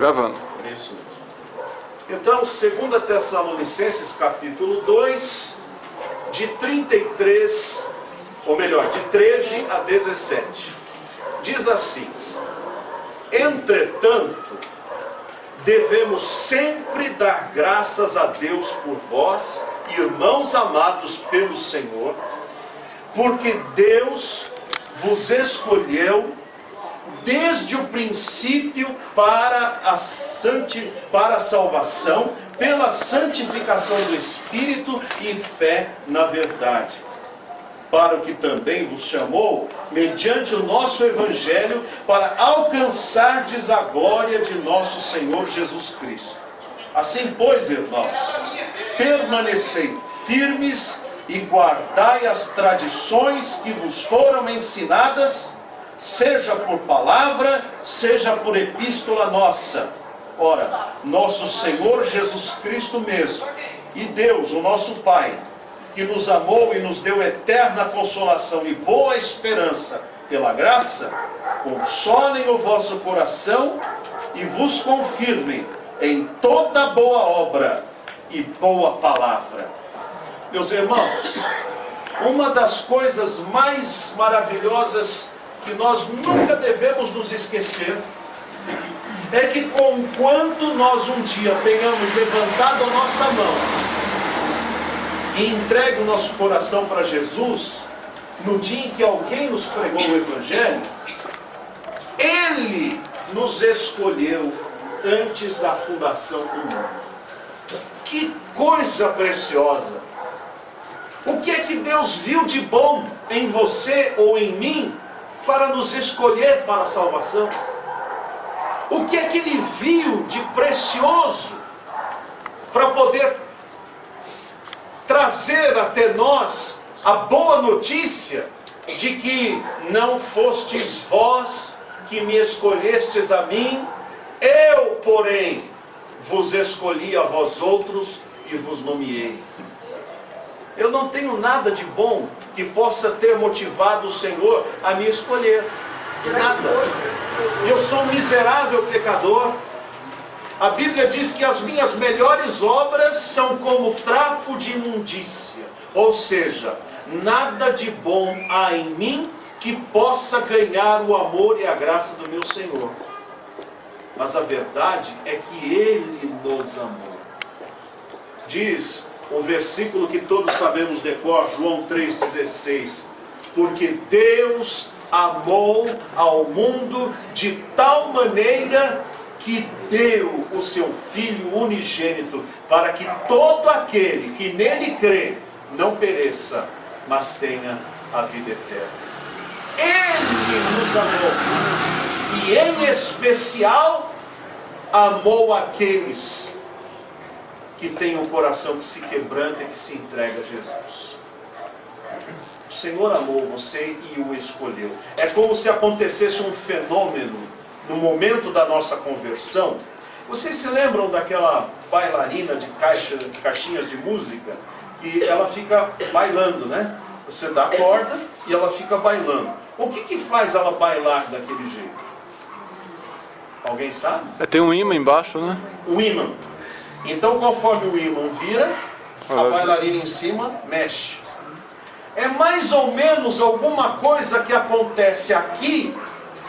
Gravando. Isso mesmo. Então, 2 Tessalonicenses, capítulo 2, de 33, ou melhor, de 13 a 17. Diz assim: entretanto, devemos sempre dar graças a Deus por vós, irmãos amados pelo Senhor, porque Deus vos escolheu desde o princípio para a salvação, pela santificação do Espírito e fé na verdade, para o que também vos chamou, mediante o nosso Evangelho, para alcançardes a glória de nosso Senhor Jesus Cristo. Assim, pois, irmãos, permanecei firmes e guardai as tradições que vos foram ensinadas, seja por palavra, seja por epístola nossa. Ora, nosso Senhor Jesus Cristo mesmo, e Deus, o nosso Pai, que nos amou e nos deu eterna consolação e boa esperança pela graça, consolem o vosso coração e vos confirmem em toda boa obra e boa palavra. Meus irmãos, uma das coisas mais maravilhosas que nós nunca devemos nos esquecer é que, conquanto nós um dia tenhamos levantado a nossa mão e entregue o nosso coração para Jesus, no dia em que alguém nos pregou o Evangelho, Ele nos escolheu antes da fundação do mundo. Que coisa preciosa! O que é que Deus viu de bom em você ou em mim para nos escolher para a salvação? O que é que Ele viu de precioso para poder trazer até nós a boa notícia de que não fostes vós que me escolhestes a mim, eu, porém, vos escolhi a vós outros e vos nomeei. Eu não tenho nada de bom que possa ter motivado o Senhor a me escolher. Nada. Eu sou um miserável pecador. A Bíblia diz que as minhas melhores obras são como trapo de imundícia. Ou seja, nada de bom há em mim que possa ganhar o amor e a graça do meu Senhor. Mas a verdade é que Ele nos amou. Diz o versículo que todos sabemos de cor, João 3,16. Porque Deus amou ao mundo de tal maneira que deu o seu Filho unigênito, para que todo aquele que nele crê não pereça, mas tenha a vida eterna. Ele nos amou, e em especial amou aqueles que têm um coração que se quebranta e que se entrega a Jesus. O Senhor amou você e o escolheu. É como se acontecesse um fenômeno no momento da nossa conversão. Vocês se lembram daquela bailarina de caixinhas de música? Que ela fica bailando, né? Você dá a corda e ela fica bailando. O que faz ela bailar daquele jeito? Alguém sabe? Tem um imã embaixo, né? O imã. Então, conforme o imã vira, a bailarina em cima mexe. É mais ou menos alguma coisa que acontece aqui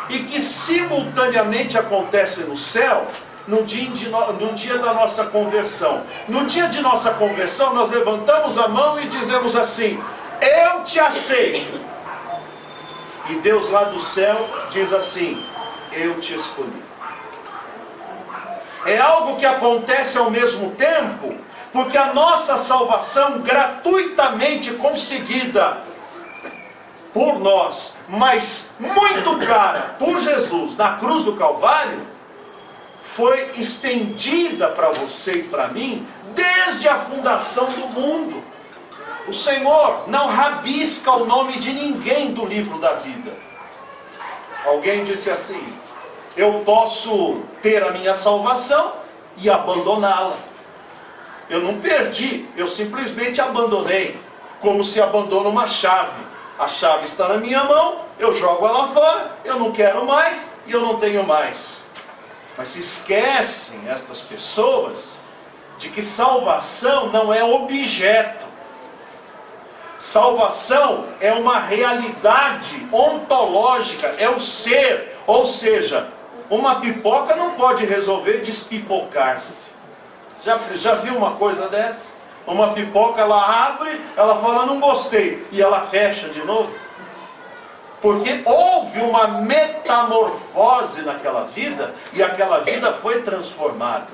e que simultaneamente acontece no céu no dia da nossa conversão. No dia de nossa conversão, nós levantamos a mão e dizemos assim: eu te aceito. E Deus lá do céu diz assim: eu te escolhi. É algo que acontece ao mesmo tempo, porque a nossa salvação gratuitamente conseguida por nós, mas muito cara por Jesus na cruz do Calvário, foi estendida para você e para mim desde a fundação do mundo. O Senhor não rabisca o nome de ninguém do livro da vida. Alguém disse assim: eu posso ter a minha salvação e abandoná-la. Eu não perdi, eu simplesmente abandonei, como se abandona uma chave. A chave está na minha mão, eu jogo ela fora, eu não quero mais e eu não tenho mais. Mas se esquecem estas pessoas de que salvação não é objeto. Salvação é uma realidade ontológica, é o ser. Ou seja, uma pipoca não pode resolver despipocar-se. Já viu uma coisa dessa? Uma pipoca, ela abre, ela fala, não gostei, e ela fecha de novo. Porque houve uma metamorfose naquela vida, e aquela vida foi transformada.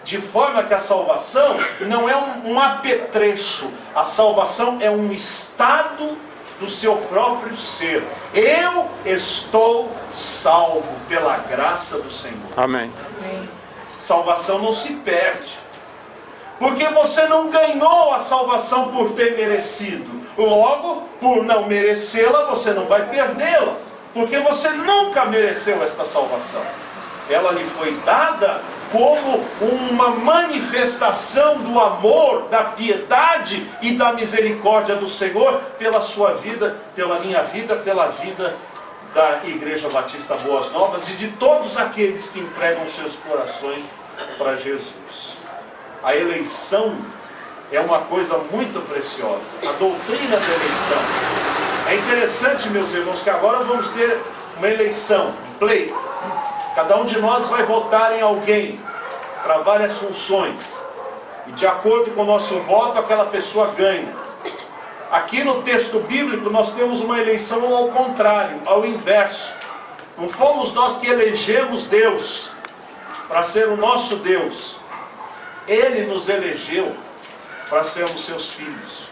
De forma que a salvação não é um apetrecho, a salvação é um estado do seu próprio ser. Eu estou salvo pela graça do Senhor. Amém. Salvação não se perde. Porque você não ganhou a salvação por ter merecido. Logo, por não merecê-la, você não vai perdê-la. Porque você nunca mereceu esta salvação. Ela lhe foi dada como uma manifestação do amor, da piedade e da misericórdia do Senhor pela sua vida, pela minha vida, pela vida da Igreja Batista Boas Novas e de todos aqueles que entregam seus corações para Jesus. A eleição é uma coisa muito preciosa. A doutrina da eleição. É interessante, meus irmãos, que agora vamos ter uma eleição, um pleito. Cada um de nós vai votar em alguém para várias funções. E de acordo com o nosso voto, aquela pessoa ganha. Aqui no texto bíblico nós temos uma eleição ao contrário, ao inverso. Não fomos nós que elegemos Deus para ser o nosso Deus. Ele nos elegeu para sermos seus filhos.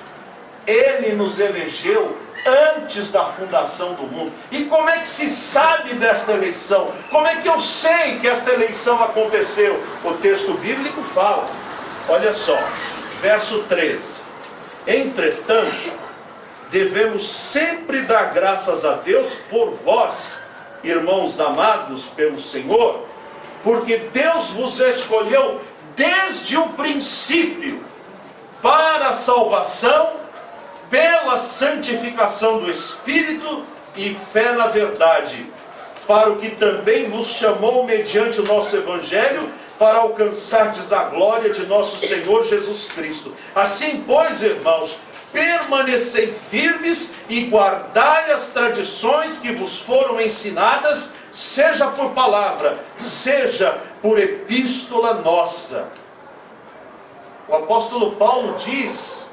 Ele nos elegeu antes da fundação do mundo. E como é que se sabe desta eleição? Como é que eu sei que esta eleição aconteceu? O texto bíblico fala. Olha só, verso 13. Entretanto, devemos sempre dar graças a Deus por vós, irmãos amados pelo Senhor, porque Deus vos escolheu desde o princípio para a salvação pela santificação do Espírito e fé na verdade, para o que também vos chamou mediante o nosso Evangelho, para alcançardes a glória de nosso Senhor Jesus Cristo. Assim, pois, irmãos, permanecei firmes e guardai as tradições que vos foram ensinadas, seja por palavra, seja por epístola nossa. O apóstolo Paulo diz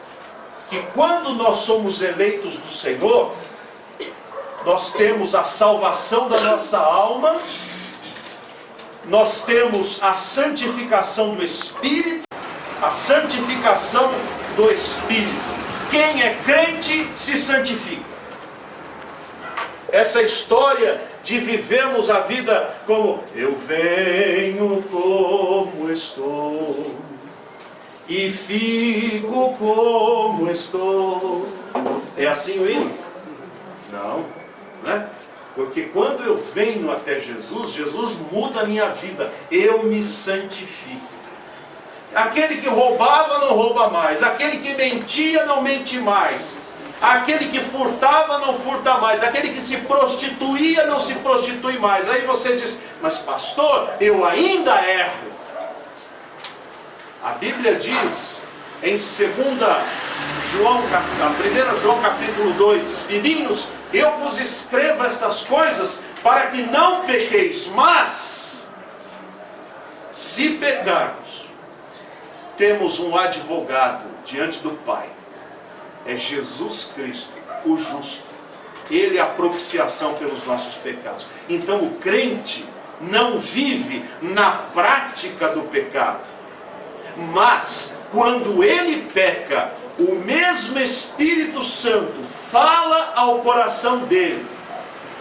que quando nós somos eleitos do Senhor, nós temos a salvação da nossa alma, nós temos a santificação do Espírito, a santificação do Espírito. Quem é crente se santifica. Essa história de vivermos a vida como eu venho como estou e fico como estou. É assim o hino? Não, né? Porque quando eu venho até Jesus, Jesus muda a minha vida. Eu me santifico. Aquele que roubava não rouba mais. Aquele que mentia não mente mais. Aquele que furtava não furta mais. Aquele que se prostituía não se prostitui mais. Aí você diz, mas pastor, eu ainda erro. A Bíblia diz em 1 João capítulo 2, filhinhos, eu vos escrevo estas coisas para que não pequeis, mas se pecarmos, temos um advogado diante do Pai, é Jesus Cristo, o justo. Ele é a propiciação pelos nossos pecados. Então o crente não vive na prática do pecado, mas quando ele peca, o mesmo Espírito Santo fala ao coração dele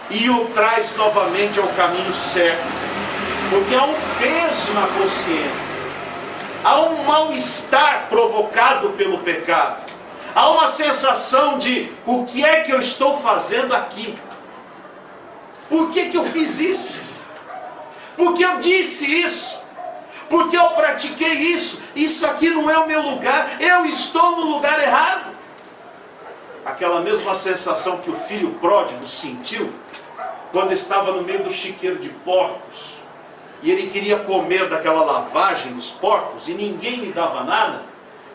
e o traz novamente ao caminho certo, porque há um peso na consciência, há um mal-estar provocado pelo pecado, há uma sensação de o que é que eu estou fazendo aqui? Por que eu fiz isso? Por que eu disse isso? Porque eu pratiquei isso? Isso aqui não é o meu lugar, eu estou no lugar errado. Aquela mesma sensação que o filho pródigo sentiu quando estava no meio do chiqueiro de porcos. e ele queria comer daquela lavagem dos porcos, e ninguém lhe dava nada,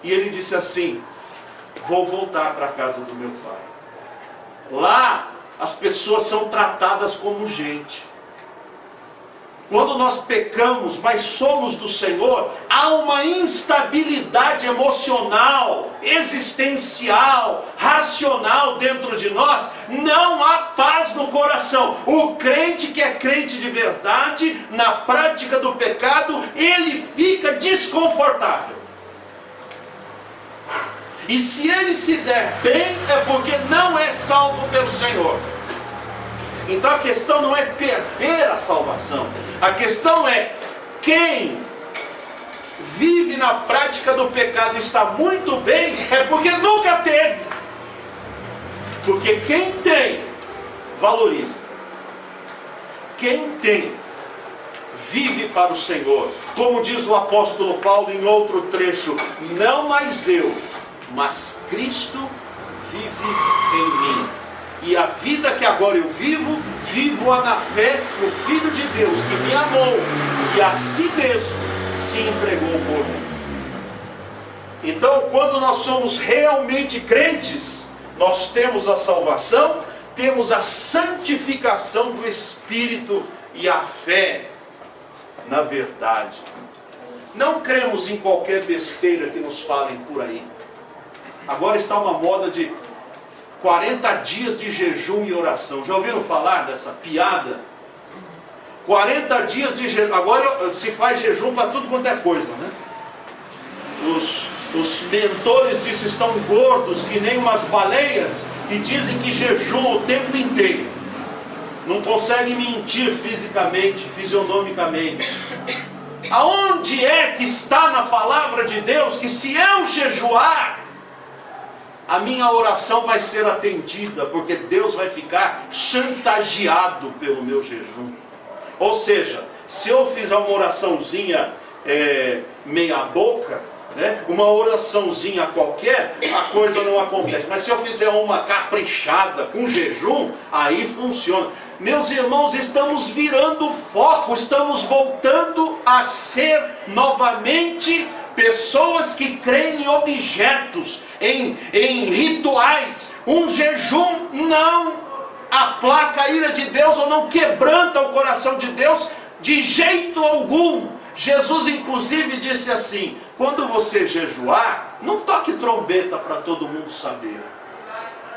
e ele disse assim: vou voltar para a casa do meu pai. Lá as pessoas são tratadas como gente. Quando nós pecamos, mas somos do Senhor, há uma instabilidade emocional, existencial, racional dentro de nós. Não há paz no coração. O crente que é crente de verdade, na prática do pecado, ele fica desconfortável. E se ele se der bem, é porque não é salvo pelo Senhor. Então a questão não é perder a salvação. A questão é: quem vive na prática do pecado e está muito bem, é porque nunca teve. Porque quem tem, valoriza. Quem tem, vive para o Senhor. Como diz o apóstolo Paulo em outro trecho: não mais eu, mas Cristo vive em mim. E a vida que agora eu vivo, vivo-a na fé no Filho de Deus, que me amou e a si mesmo se entregou por mim. Então, quando nós somos realmente crentes, nós temos a salvação, temos a santificação do Espírito e a fé na verdade. Não cremos em qualquer besteira que nos falem por aí. Agora está uma moda de 40 dias de jejum e oração. Já ouviram falar dessa piada? 40 dias de jejum. Agora se faz jejum para tudo quanto é coisa, né? Os mentores disso estão gordos que nem umas baleias e dizem que jejuam o tempo inteiro. Não conseguem mentir fisicamente, fisionomicamente. Aonde é que está na palavra de Deus que se eu jejuar, a minha oração vai ser atendida, porque Deus vai ficar chantageado pelo meu jejum? Ou seja, se eu fizer uma oraçãozinha meia boca, né, uma oraçãozinha qualquer, a coisa não acontece. Mas se eu fizer uma caprichada com jejum, aí funciona. Meus irmãos, estamos virando foco, estamos voltando a ser novamente pessoas que creem em objetos, em rituais. Um jejum não aplaca a ira de Deus ou não quebranta o coração de Deus de jeito algum. Jesus inclusive disse assim: quando você jejuar, não toque trombeta para todo mundo saber.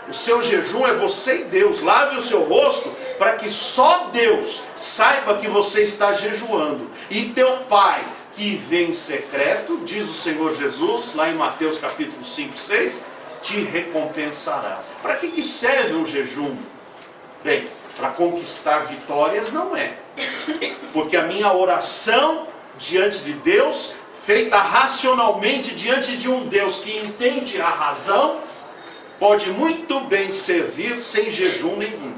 O seu jejum é você e Deus. Lave o seu rosto para que só Deus saiba que você está jejuando. E teu Pai, que vem em secreto, diz o Senhor Jesus, lá em Mateus capítulo 5, 6, te recompensará. Para que serve um jejum? Bem, para conquistar vitórias não é. Porque a minha oração diante de Deus, feita racionalmente diante de um Deus que entende a razão, pode muito bem servir sem jejum nenhum.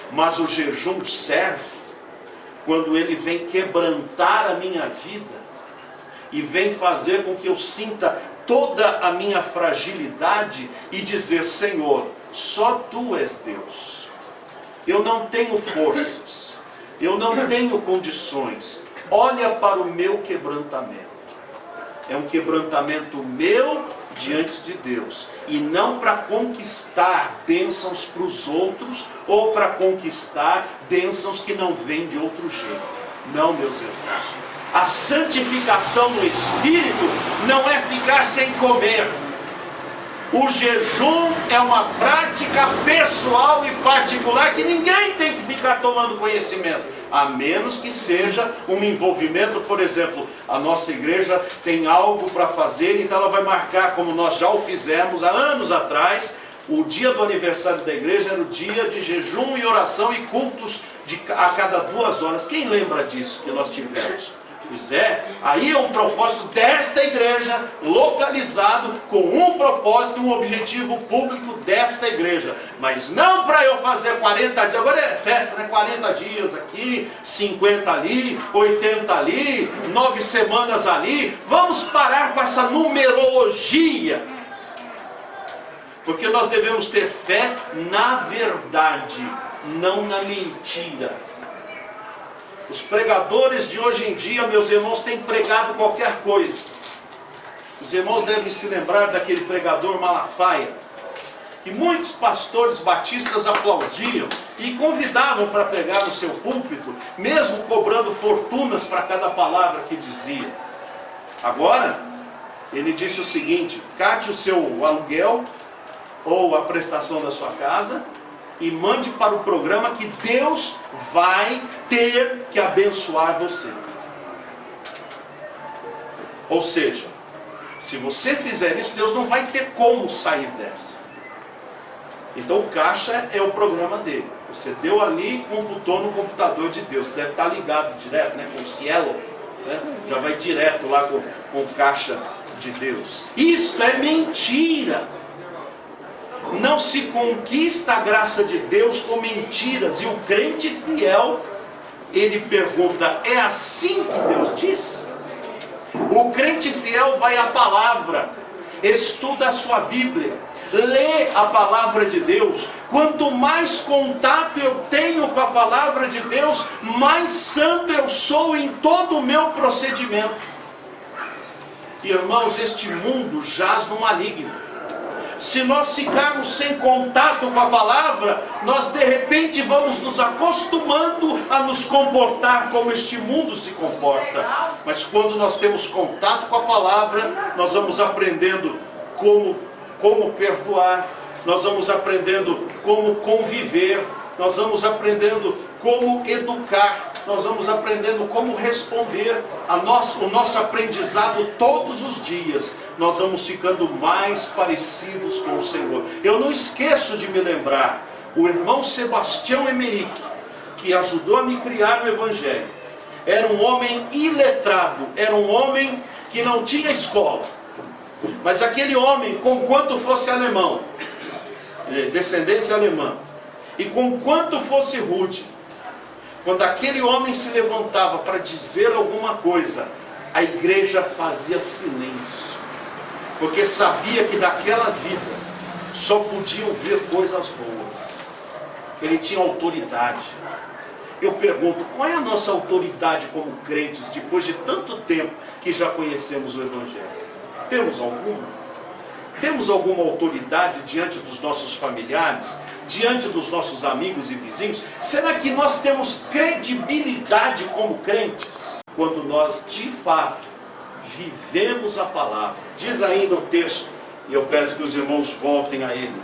Mas o jejum serve quando ele vem quebrantar a minha vida e vem fazer com que eu sinta toda a minha fragilidade e dizer: Senhor, só Tu és Deus. Eu não tenho forças, eu não tenho condições. Olha para o meu quebrantamento. É um quebrantamento meu diante de Deus, e não para conquistar bênçãos para os outros, ou para conquistar bênçãos que não vêm de outro jeito. Não, meus irmãos. A santificação no Espírito não é ficar sem comer. O jejum é uma prática pessoal e particular que ninguém tem que ficar tomando conhecimento, a menos que seja um envolvimento. Por exemplo, a nossa igreja tem algo para fazer, então ela vai marcar, como nós já o fizemos há anos atrás, o dia do aniversário da igreja era o dia de jejum e oração e cultos a cada 2 horas. Quem lembra disso que nós tivemos? Pois é, aí é um propósito desta igreja, localizado com um propósito, um objetivo público desta igreja. Mas não para eu fazer 40 dias, agora é festa, né? 40 dias aqui, 50 ali, 80 ali, 9 semanas ali. Vamos parar com essa numerologia. Porque nós devemos ter fé na verdade, não na mentira. Os pregadores de hoje em dia, meus irmãos, têm pregado qualquer coisa. Os irmãos devem se lembrar daquele pregador Malafaia, que muitos pastores batistas aplaudiam e convidavam para pregar no seu púlpito, mesmo cobrando fortunas para cada palavra que dizia. Agora, ele disse o seguinte: cate o seu aluguel ou a prestação da sua casa e mande para o programa que Deus vai ter que abençoar você. Ou seja, se você fizer isso, Deus não vai ter como sair dessa. Então o caixa é o programa dele. Você deu ali, computou no computador de Deus. Deve estar ligado direto, né, com o cielo, né? Já vai direto lá com o caixa de Deus. Isso é mentira. Não se conquista a graça de Deus com mentiras. E o crente fiel, ele pergunta: é assim que Deus diz? O crente fiel vai à palavra, estuda a sua Bíblia, lê a palavra de Deus. Quanto mais contato eu tenho com a palavra de Deus, mais santo eu sou em todo o meu procedimento. Irmãos, este mundo jaz no maligno. Se nós ficarmos sem contato com a palavra, nós de repente vamos nos acostumando a nos comportar como este mundo se comporta. Mas quando nós temos contato com a palavra, nós vamos aprendendo como perdoar, nós vamos aprendendo como conviver, nós vamos aprendendo como educar, nós vamos aprendendo como responder. O nosso aprendizado todos os dias, nós vamos ficando mais parecidos com o Senhor. Eu não esqueço de me lembrar, o irmão Sebastião Emerick, que ajudou a me criar no Evangelho, era um homem iletrado, era um homem que não tinha escola. Mas aquele homem, conquanto fosse alemão, descendência alemã, e conquanto fosse rude, quando aquele homem se levantava para dizer alguma coisa, a igreja fazia silêncio, porque sabia que daquela vida só podiam ver coisas boas. Ele tinha autoridade. Eu pergunto, qual é a nossa autoridade como crentes, depois de tanto tempo que já conhecemos o Evangelho? Temos alguma? Temos alguma autoridade diante dos nossos familiares, diante dos nossos amigos e vizinhos? Será que nós temos credibilidade como crentes? Quando nós, de fato, vivemos a palavra. Diz aí no texto, e eu peço que os irmãos voltem a ele,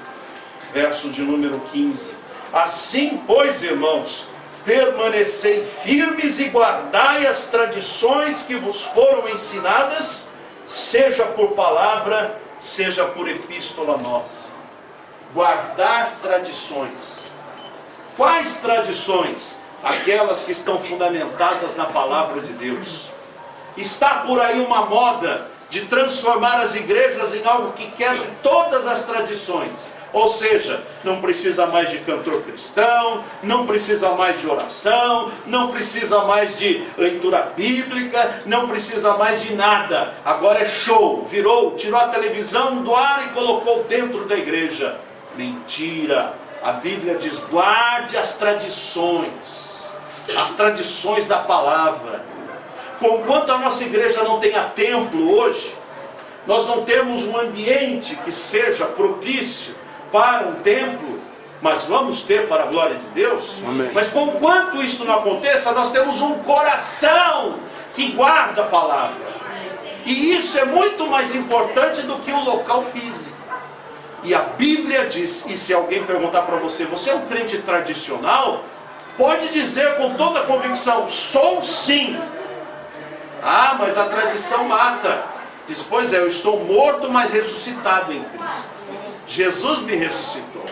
verso de número 15. Assim, pois, irmãos, permanecei firmes e guardai as tradições que vos foram ensinadas, seja por palavra, seja por epístola nossa. Guardar tradições. Quais tradições? Aquelas que estão fundamentadas na palavra de Deus. Está por aí uma moda de transformar as igrejas em algo que quebra todas as tradições. Ou seja, não precisa mais de cantor cristão, não precisa mais de oração, não precisa mais de leitura bíblica, não precisa mais de nada. Agora é show, tirou a televisão do ar e colocou dentro da igreja. Mentira! A Bíblia diz: guarde as tradições da palavra. Conquanto a nossa igreja não tenha templo hoje, nós não temos um ambiente que seja propício para um templo, mas vamos ter para a glória de Deus. Amém. Mas conquanto isso não aconteça, nós temos um coração que guarda a palavra. E isso é muito mais importante do que o local físico. E a Bíblia diz, e se alguém perguntar para você, você é um crente tradicional? Pode dizer com toda a convicção: sou sim. Ah, mas a tradição mata. Diz: pois é, eu estou morto, mas ressuscitado em Cristo. Jesus me ressuscitou.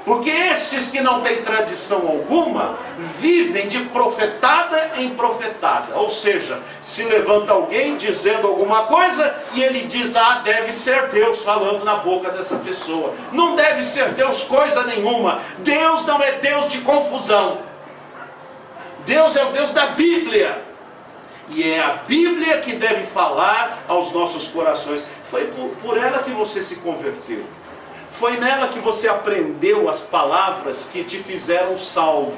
Porque estes que não têm tradição alguma, vivem de profetada em profetada. Ou seja, se levanta alguém dizendo alguma coisa, e ele diz: ah, deve ser Deus falando na boca dessa pessoa. Não deve ser Deus coisa nenhuma. Deus não é Deus de confusão. Deus é o Deus da Bíblia. E é a Bíblia que deve falar aos nossos corações. Foi por ela que você se converteu. Foi nela que você aprendeu as palavras que te fizeram salvo.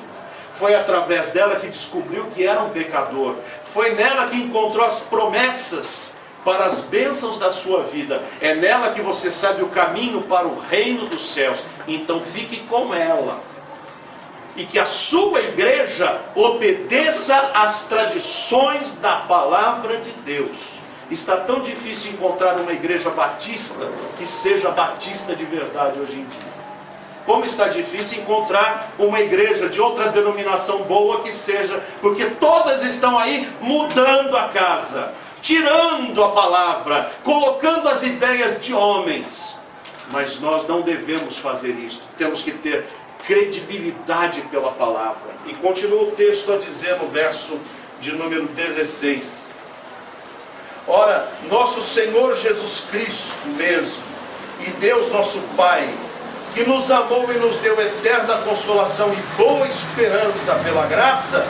Foi através dela que descobriu que era um pecador. Foi nela que encontrou as promessas para as bênçãos da sua vida. É nela que você sabe o caminho para o reino dos céus. Então fique com ela. E que a sua igreja obedeça às tradições da palavra de Deus. Está tão difícil encontrar uma igreja batista que seja batista de verdade hoje em dia. Como está difícil encontrar uma igreja de outra denominação boa que seja, porque todas estão aí mudando a casa, tirando a palavra, colocando as ideias de homens. Mas nós não devemos fazer isso. Temos que ter credibilidade pela palavra. E continua o texto a dizer no verso de número 16. Ora, nosso Senhor Jesus Cristo mesmo, e Deus nosso Pai, que nos amou e nos deu eterna consolação e boa esperança pela graça,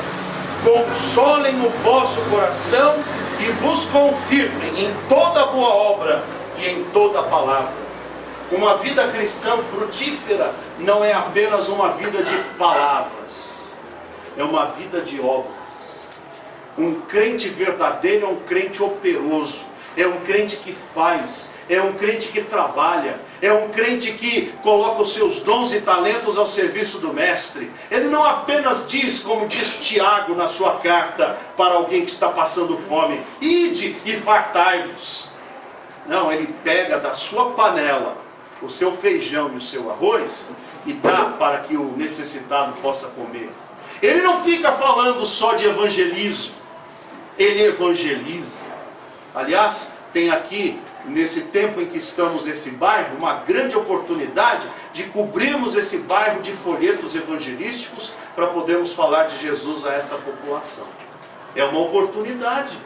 consolem o vosso coração e vos confirmem em toda boa obra e em toda palavra. Uma vida cristã frutífera não é apenas uma vida de palavras, é uma vida de obras. Um crente verdadeiro é um crente operoso, é um crente que faz, é um crente que trabalha, é um crente que coloca os seus dons e talentos ao serviço do mestre. Ele não apenas diz, como diz Tiago na sua carta para alguém que está passando fome, ide e fartai-vos. Não, ele pega da sua panela o seu feijão e o seu arroz e dá para que o necessitado possa comer. Ele não fica falando só de evangelismo, ele evangeliza. Aliás, tem aqui, nesse tempo em que estamos nesse bairro, uma grande oportunidade de cobrirmos esse bairro de folhetos evangelísticos para podermos falar de Jesus a esta população. É uma oportunidade.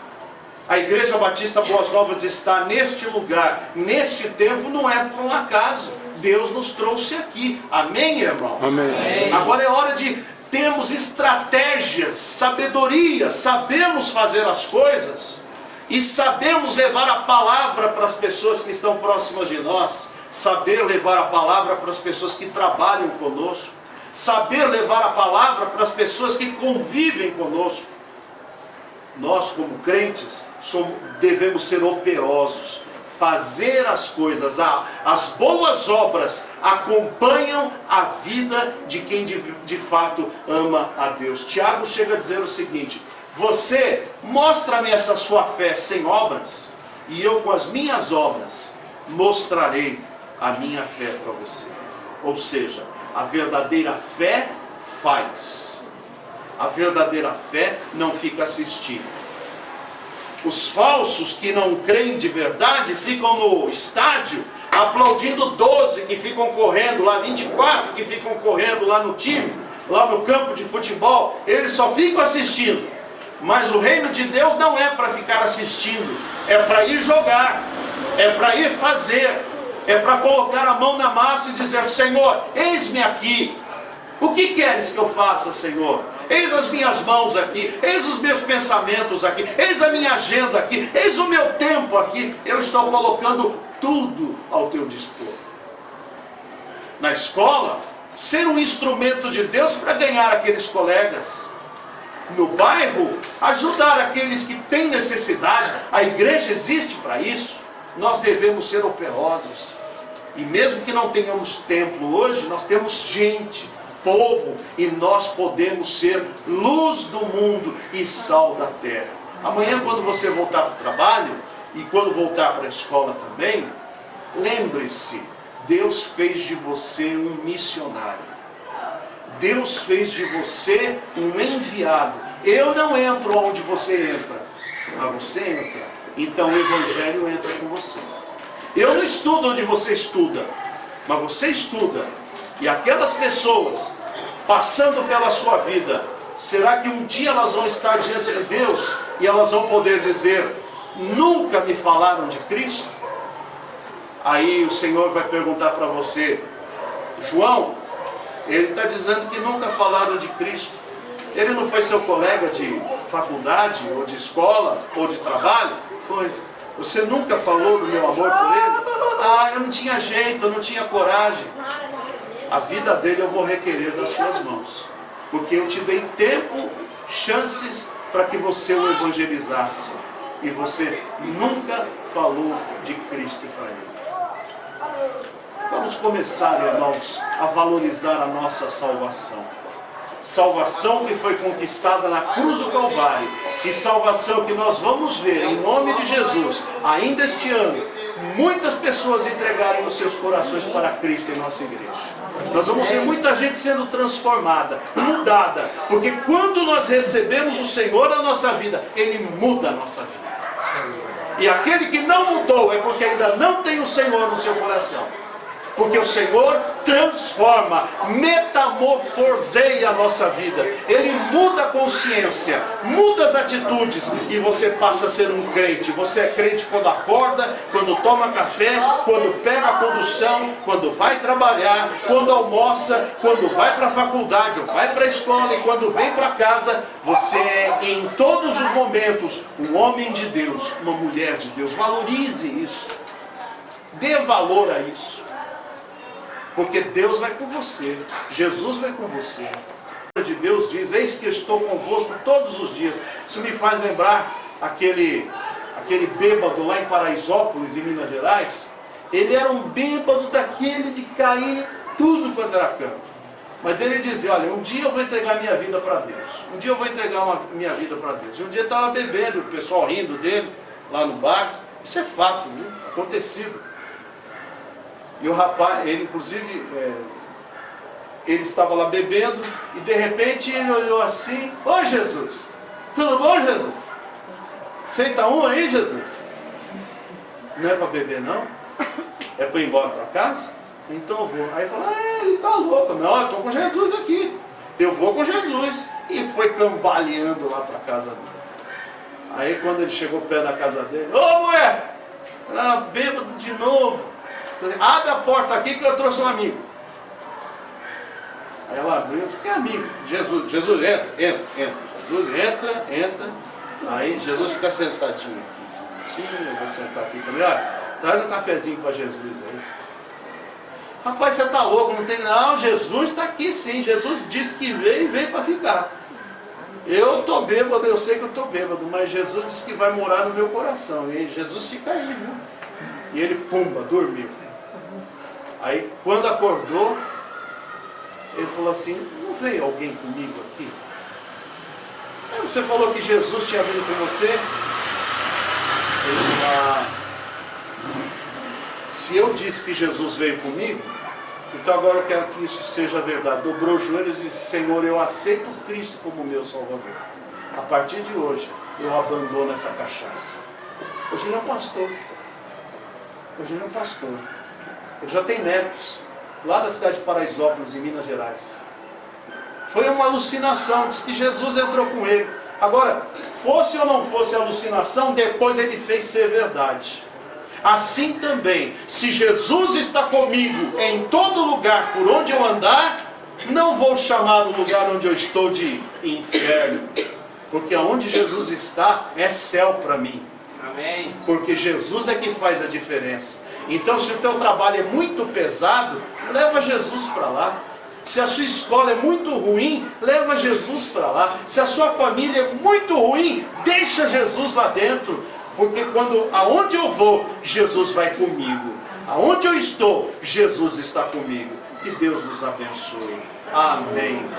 A Igreja Batista Boas Novas está neste lugar, neste tempo, não é por um acaso. Deus nos trouxe aqui. Amém, irmão? Amém. Agora é hora de termos estratégias, sabedoria, sabemos fazer as coisas e sabemos levar a palavra para as pessoas que estão próximas de nós, saber levar a palavra para as pessoas que trabalham conosco, saber levar a palavra para as pessoas que convivem conosco. Nós, como crentes, devemos ser operosos, fazer as coisas, as boas obras acompanham a vida de quem de fato ama a Deus. Tiago chega a dizer o seguinte: você mostra-me essa sua fé sem obras, e eu com as minhas obras mostrarei a minha fé para você. Ou seja, a verdadeira fé faz. A verdadeira fé não fica assistindo. Os falsos que não creem de verdade ficam no estádio aplaudindo 12 que ficam correndo lá, 24 que ficam correndo lá no time, lá no campo de futebol. Eles só ficam assistindo. Mas o reino de Deus não é para ficar assistindo, é para ir jogar, é para ir fazer, é para colocar a mão na massa e dizer: Senhor, eis-me aqui. O que queres que eu faça, Senhor? Eis as minhas mãos aqui, eis os meus pensamentos aqui, eis a minha agenda aqui, eis o meu tempo aqui. Eu estou colocando tudo ao teu dispor. Na escola, ser um instrumento de Deus para ganhar aqueles colegas. No bairro, ajudar aqueles que têm necessidade. A igreja existe para isso. Nós devemos ser operosos. E mesmo que não tenhamos templo hoje, nós temos gente, povo, e nós podemos ser luz do mundo e sal da terra. Amanhã, quando você voltar para o trabalho e quando voltar para a escola também, lembre-se, Deus fez de você um missionário. Deus fez de você um enviado. Eu não entro onde você entra, mas você entra. Então o Evangelho entra com você. Eu não estudo onde você estuda, mas você estuda. E aquelas pessoas passando pela sua vida, será que um dia elas vão estar diante de Deus e elas vão poder dizer: nunca me falaram de Cristo? Aí o Senhor vai perguntar para você: João, ele está dizendo que nunca falaram de Cristo. Ele não foi seu colega de faculdade, ou de escola, ou de trabalho? Foi. Você nunca falou do meu amor por ele? Ah, eu não tinha jeito, eu não tinha coragem. A vida dele eu vou requerer das suas mãos. Porque eu te dei tempo, chances para que você o evangelizasse. E você nunca falou de Cristo para ele. Vamos começar, irmãos, a valorizar a nossa salvação. Salvação que foi conquistada na cruz do Calvário. E salvação que nós vamos ver, em nome de Jesus, ainda este ano, muitas pessoas entregarem os seus corações para Cristo em nossa igreja. Nós vamos ver muita gente sendo transformada, mudada. Porque quando nós recebemos o Senhor na nossa vida, Ele muda a nossa vida. E aquele que não mudou é porque ainda não tem o Senhor no seu coração. Porque o Senhor transforma, metamorfoseia a nossa vida. Ele muda a consciência, muda as atitudes. E você passa a ser um crente. Você é crente quando acorda, quando toma café, quando pega a condução, quando vai trabalhar, quando almoça, quando vai para a faculdade, ou vai para a escola e quando vem para casa. Você é em todos os momentos um homem de Deus, uma mulher de Deus. Valorize isso. Dê valor a isso. Porque Deus vai com você, Jesus vai com você. A palavra de Deus diz: eis que estou convosco todos os dias. Isso me faz lembrar aquele bêbado lá em Paraisópolis, em Minas Gerais. Ele era um bêbado daquele de cair tudo quanto era canto. Mas ele dizia: olha, um dia eu vou entregar minha vida para Deus. Um dia eu vou entregar minha vida para Deus. E um dia estava bebendo, o pessoal rindo dele, lá no bar. Isso é fato, viu? Acontecido. E o rapaz, ele inclusive, ele estava lá bebendo e de repente ele olhou assim: ô Jesus, tudo bom, Jesus? Aceita um aí, Jesus? Não é para beber não? É para ir embora para casa? Então eu vou. Aí falou: ele está louco. Não, eu estou com Jesus aqui. Eu vou com Jesus. E foi cambaleando lá para casa dele. Aí quando ele chegou perto da casa dele: ô mulher, era bêbado de novo. Abre a porta aqui que eu trouxe um amigo. Aí ela abriu: que amigo? Jesus entra. Jesus entra. Aí Jesus fica sentadinho aqui. Eu vou sentar aqui também. Olha, traz um cafezinho para Jesus aí. Rapaz, você está louco? Não tem. Não, Jesus está aqui sim. Jesus disse que veio e veio para ficar. Eu estou bêbado, eu sei que eu estou bêbado, mas Jesus disse que vai morar no meu coração. E Jesus fica aí, viu? E ele, pumba, dormiu. Aí quando acordou, ele falou assim: não veio alguém comigo aqui? Aí você falou que Jesus tinha vindo com você? Ele falou: se eu disse que Jesus veio comigo, então agora eu quero que isso seja verdade. Dobrou os joelhos e disse: Senhor, eu aceito Cristo como meu Salvador. A partir de hoje, eu abandono essa cachaça. Hoje ele é um pastor. Hoje ele é um pastor. Ele já tem netos, lá da cidade de Paraisópolis, em Minas Gerais. Foi uma alucinação, diz que Jesus entrou com ele. Agora, fosse ou não fosse alucinação, depois ele fez ser verdade. Assim também, se Jesus está comigo em todo lugar por onde eu andar, não vou chamar o lugar onde eu estou de inferno. Porque aonde Jesus está é céu para mim. Amém. Porque Jesus é quem faz a diferença. Então, se o teu trabalho é muito pesado, leva Jesus para lá. Se a sua escola é muito ruim, leva Jesus para lá. Se a sua família é muito ruim, deixa Jesus lá dentro. Porque aonde eu vou, Jesus vai comigo. Aonde eu estou, Jesus está comigo. Que Deus nos abençoe. Amém.